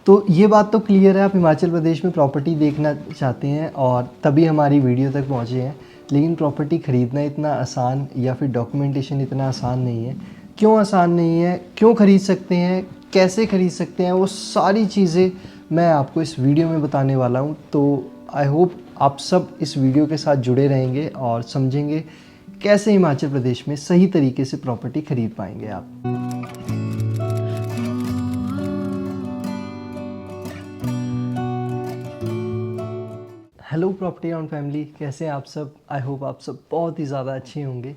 तो ये बात तो क्लियर है, आप हिमाचल प्रदेश में प्रॉपर्टी देखना चाहते हैं और तभी हमारी वीडियो तक पहुँचे हैं। लेकिन प्रॉपर्टी ख़रीदना इतना आसान या फिर डॉक्यूमेंटेशन इतना आसान नहीं है। क्यों आसान नहीं है, क्यों ख़रीद सकते हैं, कैसे ख़रीद सकते हैं, वो सारी चीज़ें मैं आपको इस वीडियो में बताने वाला हूँ। तो आई होप आप सब इस वीडियो के साथ जुड़े रहेंगे और समझेंगे कैसे हिमाचल प्रदेश में सही तरीके से प्रॉपर्टी ख़रीद पाएंगे आप। हेलो प्रॉपर्टी ऑन फैमिली, कैसे हैं आप सब। आई होप आप सब बहुत ही ज़्यादा अच्छे होंगे।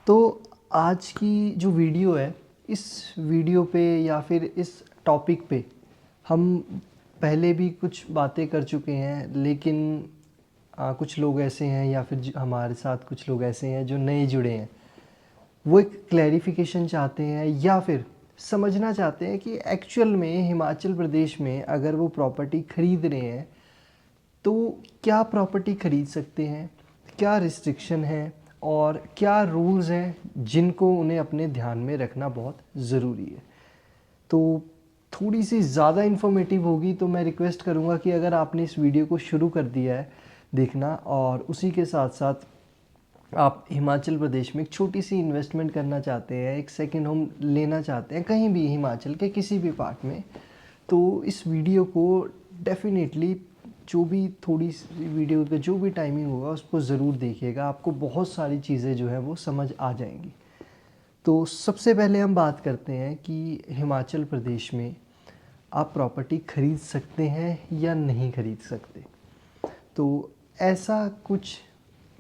तो आज की जो वीडियो है, इस वीडियो पे या फिर इस टॉपिक पे हम पहले भी कुछ बातें कर चुके हैं, लेकिन कुछ लोग ऐसे हैं या फिर हमारे साथ कुछ लोग ऐसे हैं जो नए जुड़े हैं। वो एक क्लैरिफिकेशन चाहते हैं या फिर समझना चाहते हैं कि एक्चुअल में हिमाचल प्रदेश में अगर वो प्रॉपर्टी ख़रीद रहे हैं तो क्या प्रॉपर्टी ख़रीद सकते हैं, क्या रिस्ट्रिक्शन है और क्या रूल्स हैं जिनको उन्हें अपने ध्यान में रखना बहुत ज़रूरी है। तो थोड़ी सी ज़्यादा इन्फॉर्मेटिव होगी, तो मैं रिक्वेस्ट करूँगा कि अगर आपने इस वीडियो को शुरू कर दिया है देखना और उसी के साथ साथ आप हिमाचल प्रदेश में एक छोटी सी इन्वेस्टमेंट करना चाहते हैं, एक सेकंड होम लेना चाहते हैं कहीं भी हिमाचल के किसी भी पार्ट में, तो इस वीडियो को डेफिनेटली जो भी थोड़ी सी वीडियो का जो भी टाइमिंग होगा उसको ज़रूर देखिएगा। आपको बहुत सारी चीज़ें जो है वो समझ आ जाएंगी। तो सबसे पहले हम बात करते हैं कि हिमाचल प्रदेश में आप प्रॉपर्टी ख़रीद सकते हैं या नहीं ख़रीद सकते। तो ऐसा कुछ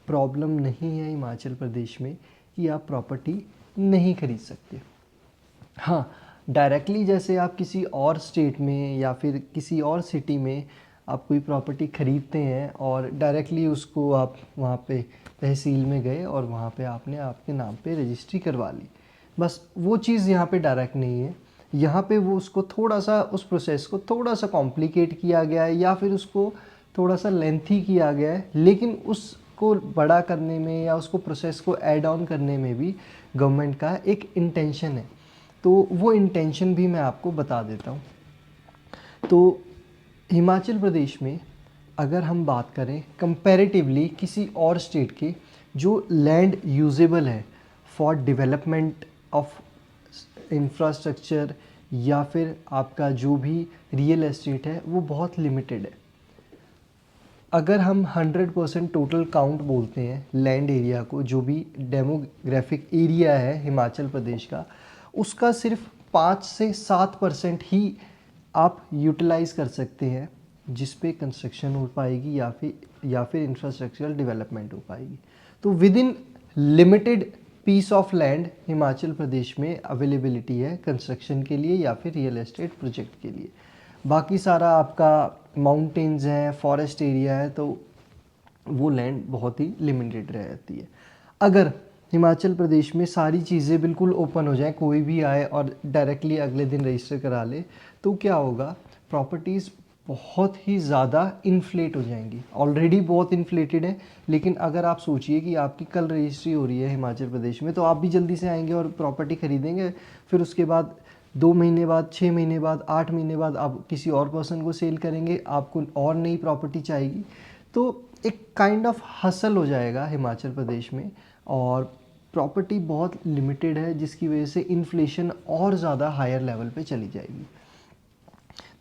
प्रॉब्लम नहीं है हिमाचल प्रदेश में कि आप प्रॉपर्टी नहीं ख़रीद सकते। हाँ, डायरेक्टली जैसे आप किसी और स्टेट में या फिर किसी और सिटी में आप कोई प्रॉपर्टी ख़रीदते हैं और डायरेक्टली उसको आप वहाँ पे तहसील में गए और वहाँ पे आपने आपके नाम पे रजिस्ट्री करवा ली, बस वो चीज़ यहाँ पे डायरेक्ट नहीं है। यहाँ पे वो उसको थोड़ा सा उस प्रोसेस को थोड़ा सा कॉम्प्लिकेट किया गया है या फिर उसको थोड़ा सा लेंथी किया गया है, लेकिन उसको बड़ा करने में या उसको प्रोसेस को ऐड ऑन करने में भी गवर्नमेंट का एक इंटेंशन है। तो वो इंटेंशन भी मैं आपको बता देता हूँ। तो हिमाचल प्रदेश में अगर हम बात करें कंपैरेटिवली किसी और स्टेट के, जो लैंड यूजेबल है फॉर डेवलपमेंट ऑफ इंफ्रास्ट्रक्चर या फिर आपका जो भी रियल एस्टेट है, वो बहुत लिमिटेड है। अगर हम 100% टोटल काउंट बोलते हैं लैंड एरिया को, जो भी डेमोग्राफिक एरिया है हिमाचल प्रदेश का, उसका सिर्फ 5 से 7% ही आप यूटिलाइज़ कर सकते हैं जिस पे कंस्ट्रक्शन हो पाएगी या फिर इंफ्रास्ट्रक्चरल डेवलपमेंट हो पाएगी। तो within limited piece of land Himachal Pradesh में अवेलेबिलिटी है कंस्ट्रक्शन के लिए या फिर रियल एस्टेट प्रोजेक्ट के लिए। बाकी सारा आपका माउंटेन्स हैं, फॉरेस्ट एरिया है, तो वो लैंड बहुत ही लिमिटेड रहती है। अगर हिमाचल प्रदेश में सारी चीज़ें बिल्कुल ओपन हो जाएं, कोई भी आए और डायरेक्टली अगले दिन रजिस्टर करा ले, तो क्या होगा, प्रॉपर्टीज़ बहुत ही ज़्यादा इन्फ्लेट हो जाएंगी। ऑलरेडी बहुत इन्फ्लेटेड है, लेकिन अगर आप सोचिए कि आपकी कल रजिस्ट्री हो रही है हिमाचल प्रदेश में, तो आप भी जल्दी से आएंगे और प्रॉपर्टी ख़रीदेंगे। फिर उसके बाद 2 महीने बाद, 6 महीने बाद, 8 महीने बाद आप किसी और पर्सन को सेल करेंगे, आपको और नई प्रॉपर्टी चाहिए। तो एक काइंड ऑफ हसल हो जाएगा हिमाचल प्रदेश में और प्रॉपर्टी बहुत लिमिटेड है, जिसकी वजह से इन्फ्लेशन और ज़्यादा हायर लेवल पे चली जाएगी।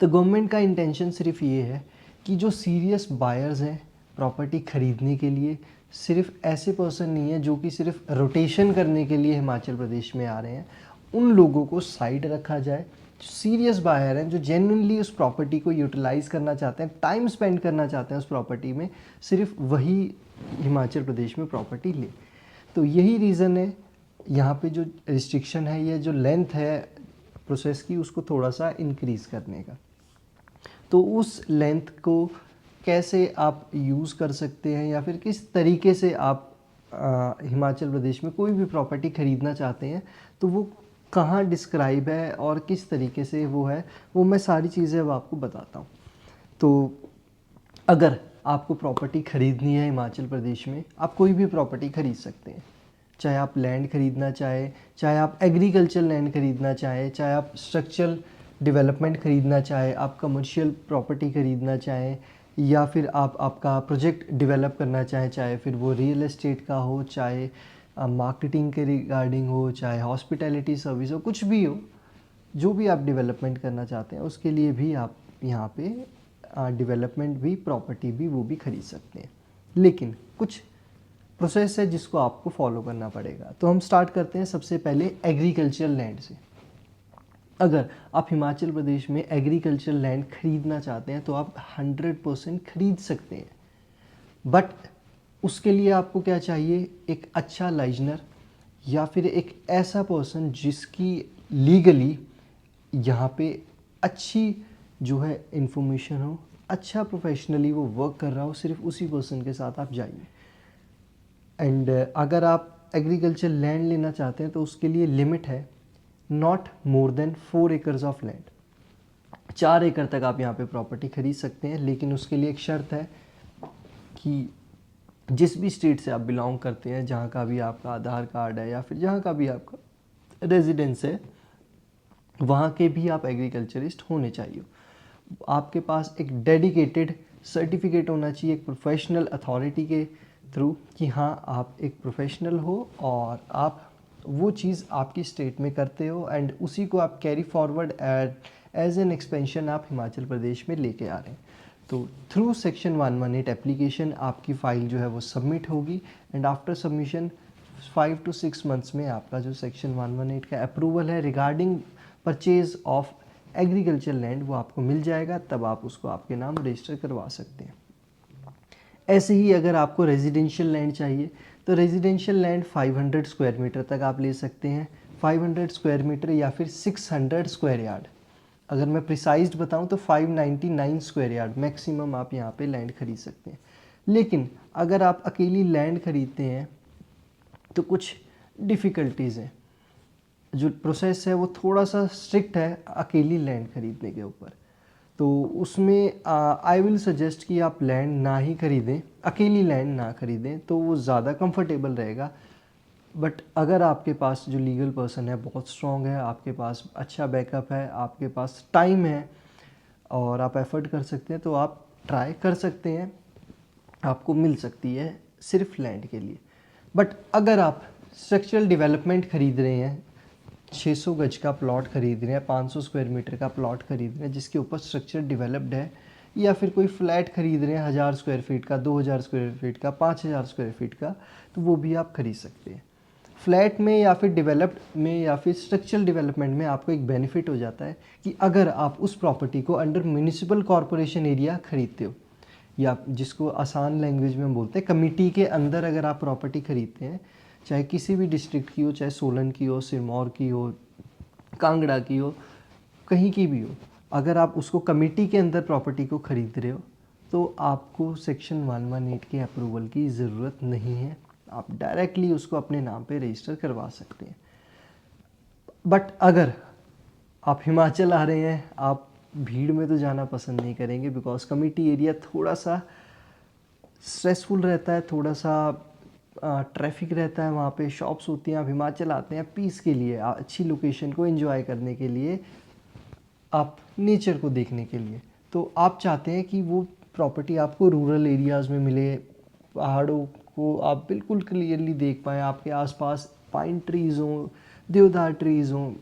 तो गवर्नमेंट का इंटेंशन सिर्फ ये है कि जो सीरियस बायर्स हैं प्रॉपर्टी ख़रीदने के लिए, सिर्फ ऐसे पर्सन नहीं है जो कि सिर्फ रोटेशन करने के लिए हिमाचल प्रदेश में आ रहे हैं, उन लोगों को साइड रखा जाए। सीरियस बायर हैं जो जेन्युइनली उस प्रॉपर्टी को यूटिलाइज़ करना चाहते हैं, टाइम स्पेंड करना चाहते हैं उस प्रॉपर्टी में, सिर्फ वही हिमाचल प्रदेश में प्रॉपर्टी ले। तो यही रीज़न है यहाँ पे जो रिस्ट्रिक्शन है, ये जो लेंथ है प्रोसेस की, उसको थोड़ा सा इंक्रीज़ करने का। तो उस लेंथ को कैसे आप यूज़ कर सकते हैं या फिर किस तरीके से आप हिमाचल प्रदेश में कोई भी प्रॉपर्टी ख़रीदना चाहते हैं, तो वो कहाँ डिस्क्राइब है और किस तरीके से वो है, वो मैं सारी चीज़ें अब आपको बताता हूँ। तो अगर आपको प्रॉपर्टी ख़रीदनी है हिमाचल प्रदेश में, आप कोई भी प्रॉपर्टी ख़रीद सकते हैं। चाहे आप लैंड ख़रीदना चाहें, चाहे आप एग्रीकल्चर लैंड ख़रीदना चाहें, चाहे आप स्ट्रक्चरल डेवलपमेंट ख़रीदना चाहे, आप कमर्शियल प्रॉपर्टी ख़रीदना चाहें, या फिर आप आपका प्रोजेक्ट डेवलप करना चाहें, चाहे फिर वो रियल एस्टेट का हो, चाहे मार्केटिंग के रिगार्डिंग हो, चाहे हॉस्पिटैलिटी सर्विस हो, कुछ भी हो, जो भी आप डेवलपमेंट करना चाहते हैं उसके लिए भी आप यहाँ पे डेवलपमेंट भी, प्रॉपर्टी भी, वो भी ख़रीद सकते हैं। लेकिन कुछ प्रोसेस है जिसको आपको फॉलो करना पड़ेगा। तो हम स्टार्ट करते हैं सबसे पहले एग्रीकल्चरल लैंड से। अगर आप हिमाचल प्रदेश में एग्रीकल्चरल लैंड खरीदना चाहते हैं तो आप 100% खरीद सकते हैं, बट उसके लिए आपको क्या चाहिए, एक अच्छा लाइजनर या फिर एक ऐसा पर्सन जिसकी लीगली यहाँ पे अच्छी जो है इंफॉर्मेशन हो, अच्छा प्रोफेशनली वो वर्क कर रहा हो, सिर्फ उसी पर्सन के साथ आप जाइए। एंड अगर आप एग्रीकल्चर लैंड लेना चाहते हैं तो उसके लिए लिमिट है not more than 4 acres of land. 4 एकड़ तक आप यहाँ पे प्रॉपर्टी खरीद सकते हैं, लेकिन उसके लिए एक शर्त है कि जिस भी स्टेट से आप बिलोंग करते हैं, जहाँ का भी आपका आधार कार्ड है या फिर जहाँ का भी आपका रेजिडेंस है, वहाँ के भी आप एग्रीकल्चरिस्ट होने चाहिए। आपके पास एक डेडिकेटेड सर्टिफिकेट होना चाहिए एक प्रोफेशनल अथॉरिटी के थ्रू कि हाँ आप एक प्रोफेशनल हो और आप वो चीज़ आपकी स्टेट में करते हो, एंड उसी को आप carry forward as an expansion आप हिमाचल प्रदेश में लेके आ रहे हैं। तो थ्रू सेक्शन 118 एप्लीकेशन आपकी फ़ाइल जो है वो सबमिट होगी, and after submission 5 to 6 months में आपका जो सेक्शन 118 का अप्रूवल है regarding purchase of agriculture land वो आपको मिल जाएगा। तब आप उसको आपके नाम रजिस्टर करवा सकते हैं। ऐसे ही अगर आपको रेजिडेंशियल लैंड चाहिए तो रेजिडेंशियल लैंड 500 स्क्वायर मीटर तक आप ले सकते हैं, 500 स्क्वायर मीटर या फिर 600 स्क्वायर यार्ड। अगर मैं प्रिसाइज्ड बताऊं तो 599 स्क्वायर यार्ड मैक्सिमम आप यहाँ पे लैंड खरीद सकते हैं। लेकिन अगर आप अकेली लैंड खरीदते हैं तो कुछ डिफ़िकल्टीज़ हैं। जो प्रोसेस है वो थोड़ा सा स्ट्रिक्ट है अकेली लैंड खरीदने के ऊपर। तो उसमें आई विल सजेस्ट कि आप लैंड ना ही खरीदें, अकेली लैंड ना खरीदें, तो वो ज़्यादा कंफर्टेबल रहेगा। बट अगर आपके पास जो लीगल पर्सन है बहुत स्ट्रॉन्ग है, आपके पास अच्छा बैकअप है, आपके पास टाइम है और आप एफर्ट कर सकते हैं, तो आप ट्राई कर सकते हैं, आपको मिल सकती है सिर्फ लैंड के लिए। बट अगर आप स्ट्रक्चरल डेवलपमेंट खरीद रहे हैं, 600 गज का प्लॉट खरीद रहे हैं, 500 स्क्वायर मीटर का प्लॉट खरीद रहे हैं जिसके ऊपर स्ट्रक्चर डेवलप्ड है, या फिर कोई फ्लैट खरीद रहे हैं 1000 स्क्वायर फीट का, 2000 स्क्वायर फीट का, 5000 स्क्वायर फीट का, तो वो भी आप खरीद सकते हैं। फ्लैट में या फिर डेवलप्ड में या फिर स्ट्रक्चरल डेवलपमेंट में आपको एक बेनिफिट हो जाता है कि अगर आप उस प्रॉपर्टी को अंडर म्यूनिसिपल कॉरपोरेशन एरिया खरीदते हो, या जिसको आसान लैंग्वेज में बोलते हैं कमिटी के अंदर अगर आप प्रॉपर्टी खरीदते हैं, चाहे किसी भी डिस्ट्रिक्ट की हो, चाहे सोलन की हो, सिरमौर की हो, कांगड़ा की हो, कहीं की भी हो, अगर आप उसको कमेटी के अंदर प्रॉपर्टी को खरीद रहे हो तो आपको सेक्शन 118 के अप्रूवल की ज़रूरत नहीं है, आप डायरेक्टली उसको अपने नाम पे रजिस्टर करवा सकते हैं। बट अगर आप हिमाचल आ रहे हैं, आप भीड़ में तो जाना पसंद नहीं करेंगे, बिकॉज कमेटी एरिया थोड़ा सा स्ट्रेसफुल रहता है, थोड़ा सा ट्रैफिक रहता है, वहाँ पे शॉप्स होती हैं। आप हिमाचल आते हैं पीस के लिए, अच्छी लोकेशन को एंजॉय करने के लिए, आप नेचर को देखने के लिए, तो आप चाहते हैं कि वो प्रॉपर्टी आपको रूरल एरियाज़ में मिले, पहाड़ों को आप बिल्कुल क्लियरली देख पाएँ, आपके आसपास पाइन ट्रीज़ हों, देवदार ट्रीज़ हों,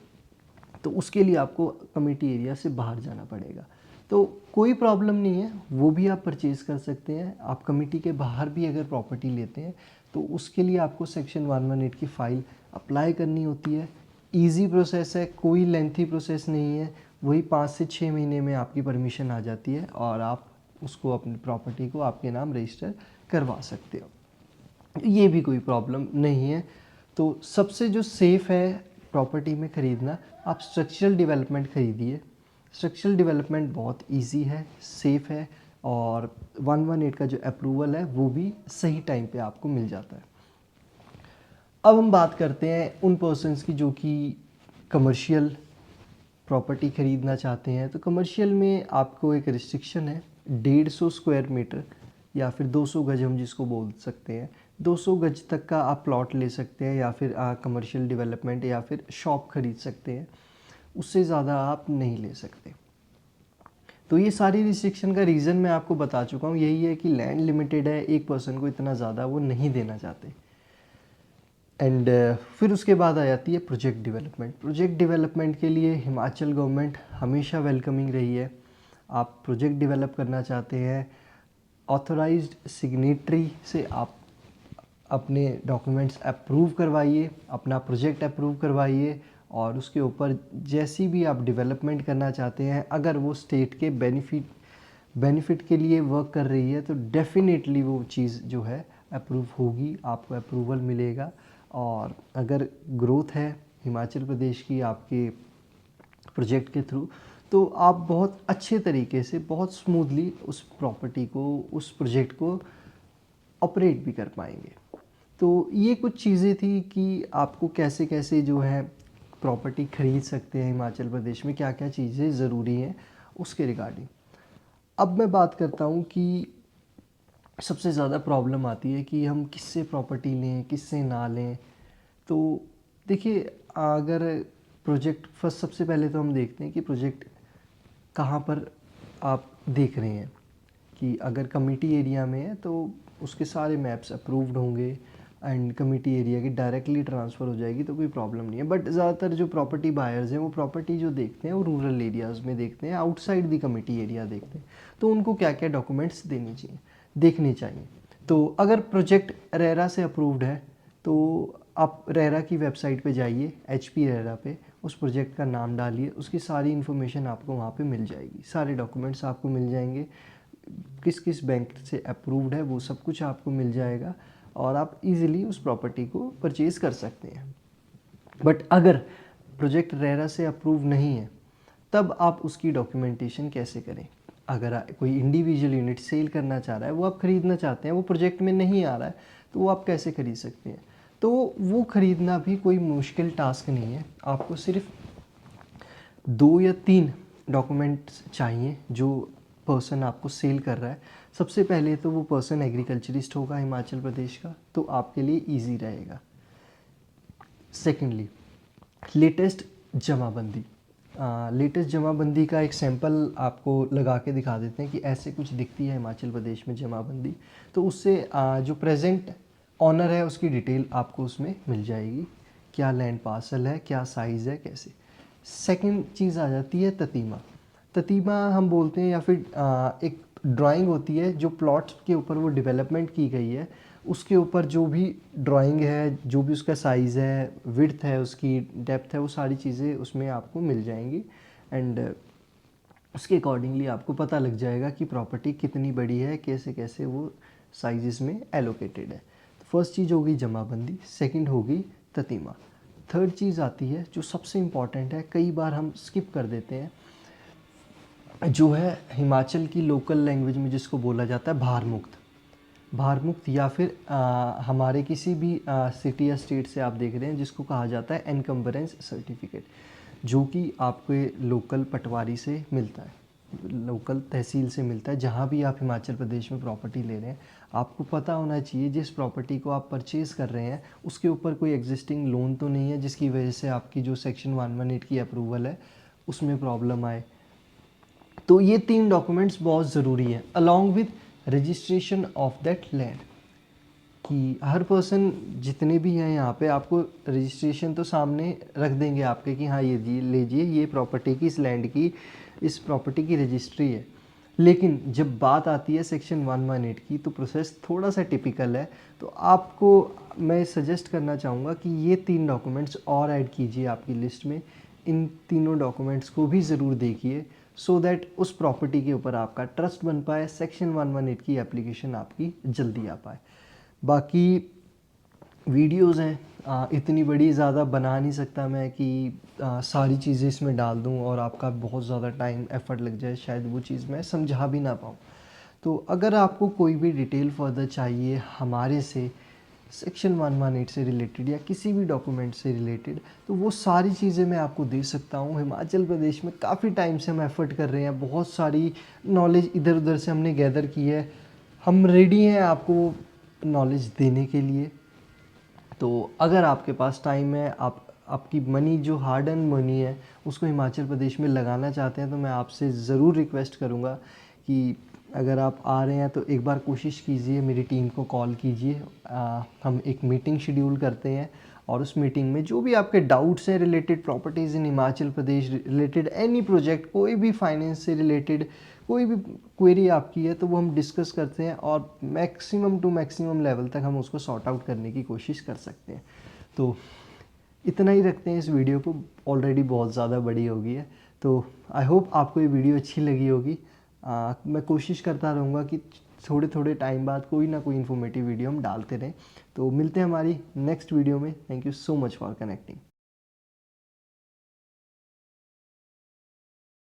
तो उसके लिए आपको कमेटी एरिया से बाहर जाना पड़ेगा। तो कोई प्रॉब्लम नहीं है, वो भी आप परचेज़ कर सकते हैं। आप कमेटी के बाहर भी अगर प्रॉपर्टी लेते हैं तो उसके लिए आपको सेक्शन 118 की फ़ाइल अप्लाई करनी होती है। ईजी प्रोसेस है, कोई लेंथी प्रोसेस नहीं है, वही 5 से 6 महीने में आपकी परमिशन आ जाती है और आप उसको, अपनी प्रॉपर्टी को आपके नाम रजिस्टर करवा सकते हो। ये भी कोई प्रॉब्लम नहीं है। तो सबसे जो सेफ़ है प्रॉपर्टी में ख़रीदना, आप स्ट्रक्चरल डेवलपमेंट खरीदिए। स्ट्रक्चरल डेवलपमेंट बहुत इजी है, सेफ़ है, और 118 का जो अप्रूवल है वो भी सही टाइम पे आपको मिल जाता है। अब हम बात करते हैं उन पर्सन्स की जो कि कमर्शियल प्रॉपर्टी ख़रीदना चाहते हैं। तो कमर्शियल में आपको एक रिस्ट्रिक्शन है, 150 स्क्वायर मीटर या फिर 200 गज हम जिसको बोल सकते हैं, 200 गज तक का आप प्लॉट ले सकते हैं, या फिर कमर्शियल डेवलपमेंट या फिर शॉप ख़रीद सकते हैं। उससे ज़्यादा आप नहीं ले सकते। तो ये सारी रिस्ट्रिक्शन का रीज़न मैं आपको बता चुका हूँ, यही है कि लैंड लिमिटेड है, एक पर्सन को इतना ज़्यादा वो नहीं देना चाहते। एंड फिर उसके बाद आ जाती है प्रोजेक्ट डेवलपमेंट। प्रोजेक्ट डेवलपमेंट के लिए हिमाचल गवर्नमेंट हमेशा वेलकमिंग रही है। आप प्रोजेक्ट डेवलप करना चाहते हैं, ऑथराइज्ड सिग्नेटरी से आप अपने डॉक्यूमेंट्स अप्रूव करवाइए, अपना प्रोजेक्ट अप्रूव करवाइए, और उसके ऊपर जैसी भी आप डेवलपमेंट करना चाहते हैं, अगर वो स्टेट के बेनिफिट के लिए वर्क कर रही है तो डेफिनेटली वो चीज़ जो है अप्रूव होगी, आपको अप्रूवल मिलेगा। और अगर ग्रोथ है हिमाचल प्रदेश की आपके प्रोजेक्ट के थ्रू, तो आप बहुत अच्छे तरीके से, बहुत स्मूथली उस प्रॉपर्टी को, उस प्रोजेक्ट को ऑपरेट भी कर पाएंगे। तो ये कुछ चीज़ें थी कि आपको कैसे कैसे जो है प्रॉपर्टी ख़रीद सकते हैं हिमाचल प्रदेश में, क्या क्या चीज़ें ज़रूरी हैं उसके रिगार्डिंग। अब मैं बात करता हूँ कि सबसे ज़्यादा प्रॉब्लम आती है कि हम किससे प्रॉपर्टी लें, किससे ना लें। तो देखिए, अगर प्रोजेक्ट फर्स्ट, सबसे पहले तो हम देखते हैं कि प्रोजेक्ट कहाँ पर आप देख रहे हैं। कि अगर कमिटी एरिया में है तो उसके सारे मैप्स अप्रूव्ड होंगे एंड कमिटी एरिया की डायरेक्टली ट्रांसफ़र हो जाएगी, तो कोई प्रॉब्लम नहीं है। बट ज़्यादातर जो प्रॉपर्टी बायर्स हैं वो प्रॉपर्टी जो देखते हैं वो रूरल एरियाज़ में देखते हैं, आउटसाइड दी कमिटी एरिया देखते हैं। तो उनको क्या क्या डॉक्यूमेंट्स देखने चाहिए। तो अगर प्रोजेक्ट रेरा से अप्रूव्ड है तो आप रेरा की वेबसाइट पे जाइए, HP रेरा पे, उस प्रोजेक्ट का नाम डालिए, उसकी सारी इन्फॉर्मेशन आपको वहाँ पे मिल जाएगी, सारे डॉक्यूमेंट्स आपको मिल जाएंगे, किस किस बैंक से अप्रूव्ड है वो सब कुछ आपको मिल जाएगा, और आप इजीली उस प्रॉपर्टी को परचेज कर सकते हैं। बट अगर प्रोजेक्ट रेरा से अप्रूव नहीं है, तब आप उसकी डॉक्यूमेंटेशन कैसे करें। अगर कोई इंडिविजुअल यूनिट सेल करना चाह रहा है, वो आप ख़रीदना चाहते हैं, वो प्रोजेक्ट में नहीं आ रहा है, तो वो आप कैसे खरीद सकते हैं। तो वो ख़रीदना भी कोई मुश्किल टास्क नहीं है। आपको सिर्फ 2 या 3 डॉक्यूमेंट्स चाहिए जो पर्सन आपको सेल कर रहा है। सबसे पहले तो वो पर्सन एग्रीकल्चरिस्ट होगा हिमाचल प्रदेश का, तो आपके लिए इजी रहेगा। सेकेंडली, लेटेस्ट जमाबंदी। लेटेस्ट जमाबंदी का एक सैंपल आपको लगा के दिखा देते हैं कि ऐसे कुछ दिखती है हिमाचल प्रदेश में जमाबंदी। तो उससे जो प्रेजेंट ऑनर है उसकी डिटेल आपको उसमें मिल जाएगी, क्या लैंड पार्सल है, क्या साइज़ है, कैसे। सेकंड चीज़ आ जाती है ततीमा। ततीमा हम बोलते हैं, या फिर एक ड्राइंग होती है जो प्लॉट्स के ऊपर वो डेवलपमेंट की गई है, उसके ऊपर जो भी ड्राइंग है, जो भी उसका साइज़ है, विड्थ है, उसकी डेप्थ है, वो सारी चीज़ें उसमें आपको मिल जाएंगी। एंड उसके अकॉर्डिंगली आपको पता लग जाएगा कि प्रॉपर्टी कितनी बड़ी है, कैसे कैसे वो साइज़ में एलोकेटेड है। तो फर्स्ट चीज़ होगी जमाबंदी, सेकंड होगी ततीमा। थर्ड चीज़ आती है जो सबसे इम्पॉर्टेंट है, कई बार हम स्किप कर देते हैं, जो है हिमाचल की लोकल लैंग्वेज में जिसको बोला जाता है भार मुक्त। भार मुक्त, या फिर हमारे किसी भी सिटी या स्टेट से आप देख रहे हैं जिसको कहा जाता है एनकम्बरेंस सर्टिफिकेट, जो कि आपके लोकल पटवारी से मिलता है, लोकल तहसील से मिलता है। जहाँ भी आप हिमाचल प्रदेश में प्रॉपर्टी ले रहे हैं, आपको पता होना चाहिए जिस प्रॉपर्टी को आप परचेज़ कर रहे हैं उसके ऊपर कोई एग्जिस्टिंग लोन तो नहीं है जिसकी वजह से आपकी जो सेक्शन 118 की अप्रूवल है उसमें प्रॉब्लम आए। तो ये 3 डॉक्यूमेंट्स बहुत ज़रूरी है, along with registration of that land. कि हर पर्सन जितने भी हैं यहाँ पे आपको रजिस्ट्रेशन तो सामने रख देंगे आपके कि हाँ ये जी लीजिए, ये प्रॉपर्टी की, इस लैंड की, इस प्रॉपर्टी की रजिस्ट्री है। लेकिन जब बात आती है सेक्शन 118 की तो प्रोसेस थोड़ा सा टिपिकल है। तो आपको मैं सजेस्ट करना चाहूँगा कि ये 3 डॉक्यूमेंट्स और ऐड कीजिए आपकी लिस्ट में। इन तीनों डॉक्यूमेंट्स को भी ज़रूर देखिए, सो दैट उस प्रॉपर्टी के ऊपर आपका ट्रस्ट बन पाए, सेक्शन 118 की एप्लीकेशन आपकी जल्दी आ पाए। बाकी वीडियोज़ हैं, इतनी बड़ी ज़्यादा बना नहीं सकता मैं कि सारी चीज़ें इसमें डाल दूं और आपका बहुत ज़्यादा टाइम एफर्ट लग जाए, शायद वो चीज़ मैं समझा भी ना पाऊँ। तो अगर आपको कोई भी डिटेल फर्दर चाहिए हमारे से सेक्शन 118 से रिलेटेड या किसी भी डॉक्यूमेंट से रिलेटेड, तो वो सारी चीज़ें मैं आपको दे सकता हूँ। हिमाचल प्रदेश में काफ़ी टाइम से हम एफ़र्ट कर रहे हैं, बहुत सारी नॉलेज इधर उधर से हमने गैदर की है, हम रेडी हैं आपको नॉलेज देने के लिए। तो अगर आपके पास टाइम है, आप आपकी मनी जो हार्ड अर्न मनी है उसको हिमाचल प्रदेश में लगाना चाहते हैं, तो मैं आपसे ज़रूर रिक्वेस्ट करूँगा कि अगर आप आ रहे हैं तो एक बार कोशिश कीजिए, मेरी टीम को कॉल कीजिए, हम एक मीटिंग शेड्यूल करते हैं और उस मीटिंग में जो भी आपके डाउट्स हैं रिलेटेड प्रॉपर्टीज़ इन Himachal Pradesh, related any project, कोई भी फाइनेंस से रिलेटेड कोई भी क्वेरी आपकी है तो वो हम डिस्कस करते हैं और मैक्सिमम टू मैक्सिमम लेवल तक हम उसको सॉर्ट आउट करने की कोशिश कर सकते हैं। तो इतना ही रखते हैं इस वीडियो को, ऑलरेडी बहुत ज़्यादा बड़ी हो गई है। तो आई होप आपको ये वीडियो अच्छी लगी होगी। मैं कोशिश करता रहूँगा कि थोड़े थोड़े टाइम बाद कोई ना कोई इन्फॉर्मेटिव वीडियो हम डालते रहें। तो मिलते हैं हमारी नेक्स्ट वीडियो में। Thank you so much for connecting.